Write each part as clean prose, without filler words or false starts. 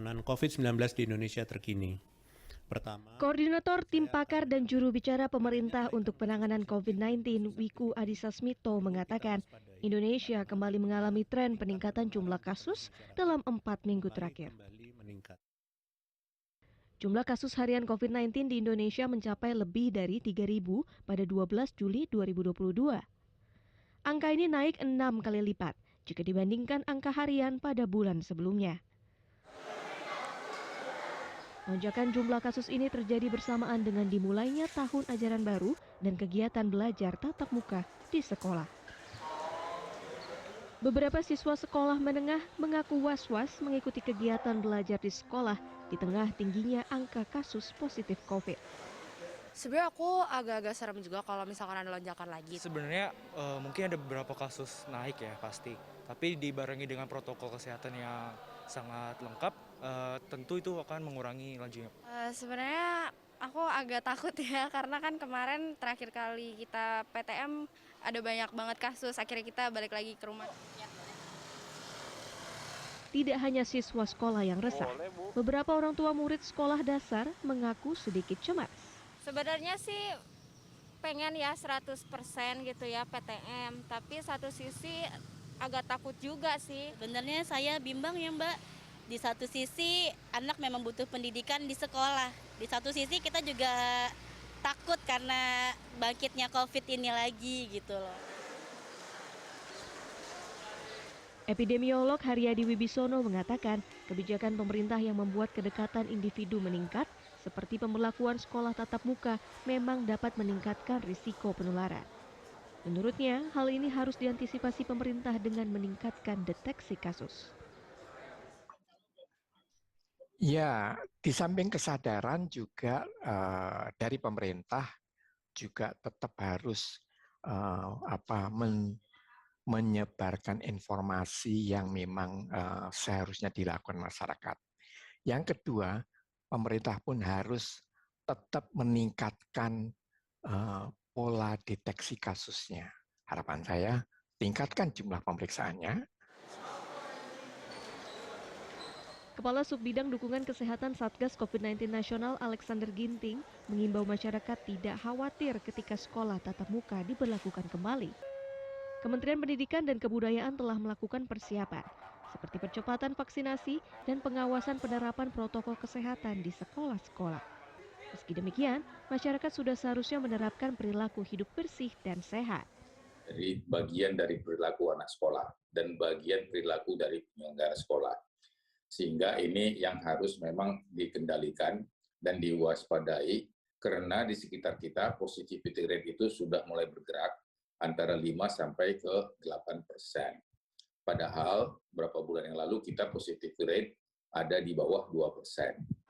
penanganan COVID-19 di Indonesia terkini. Pertama, Koordinator Tim Pakar dan Juru Bicara Pemerintah untuk Penanganan COVID-19, Wiku Adhisa Smito, mengatakan Indonesia kembali mengalami tren peningkatan jumlah kasus dalam 4 minggu terakhir. Jumlah kasus harian COVID-19 di Indonesia mencapai lebih dari 3.000 pada 12 Juli 2022. Angka ini naik 6 kali lipat jika dibandingkan angka harian pada bulan sebelumnya. Lonjakan jumlah kasus ini terjadi bersamaan dengan dimulainya tahun ajaran baru dan kegiatan belajar tatap muka di sekolah. Beberapa siswa sekolah menengah mengaku was-was mengikuti kegiatan belajar di sekolah di tengah tingginya angka kasus positif COVID. Sebenarnya aku agak-agak serem juga kalau misalkan ada lonjakan lagi. Sebenarnya mungkin ada beberapa kasus naik ya pasti, tapi dibarengi dengan protokol kesehatan yang sangat lengkap, tentu itu akan mengurangi lajunya. Sebenarnya aku agak takut ya, karena kan kemarin terakhir kali kita PTM ada banyak banget kasus, akhirnya kita balik lagi ke rumah. Tidak hanya siswa sekolah yang resah, beberapa orang tua murid sekolah dasar mengaku sedikit cemas. Sebenarnya sih pengen ya 100% gitu ya PTM, tapi satu sisi agak takut juga sih. Sebenarnya saya bimbang ya Mbak, di satu sisi anak memang butuh pendidikan di sekolah, di satu sisi kita juga takut karena bangkitnya COVID ini lagi gitu loh. Epidemiolog Haryadi Wibisono mengatakan kebijakan pemerintah yang membuat kedekatan individu meningkat seperti pemberlakuan sekolah tatap muka memang dapat meningkatkan risiko penularan. Menurutnya, hal ini harus diantisipasi pemerintah dengan meningkatkan deteksi kasus. Ya, di samping kesadaran juga dari pemerintah juga tetap harus menyebarkan informasi yang memang seharusnya dilakukan masyarakat. Yang kedua, pemerintah pun harus tetap meningkatkan pola deteksi kasusnya. Harapan saya, tingkatkan jumlah pemeriksaannya. Kepala Subbidang Dukungan Kesehatan Satgas COVID-19 Nasional Alexander Ginting mengimbau masyarakat tidak khawatir ketika sekolah tatap muka diberlakukan kembali. Kementerian Pendidikan dan Kebudayaan telah melakukan persiapan, seperti percepatan vaksinasi dan pengawasan penerapan protokol kesehatan di sekolah-sekolah. Meski demikian, masyarakat sudah seharusnya menerapkan perilaku hidup bersih dan sehat. Jadi bagian dari perilaku anak sekolah dan bagian perilaku dari penyelenggara sekolah. Sehingga ini yang harus memang dikendalikan dan diwaspadai karena di sekitar kita positivity rate itu sudah mulai bergerak antara 5 sampai ke 8%. Padahal beberapa bulan yang lalu kita positivity rate ada di bawah 2%.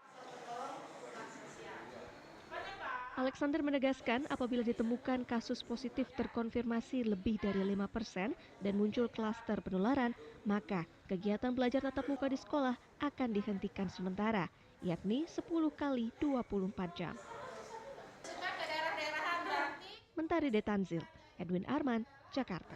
Alexander menegaskan apabila ditemukan kasus positif terkonfirmasi lebih dari 5% dan muncul klaster penularan, maka kegiatan belajar tatap muka di sekolah akan dihentikan sementara, yakni 10 kali 24 jam. Mentari Detanzil, Edwin Arman, Jakarta.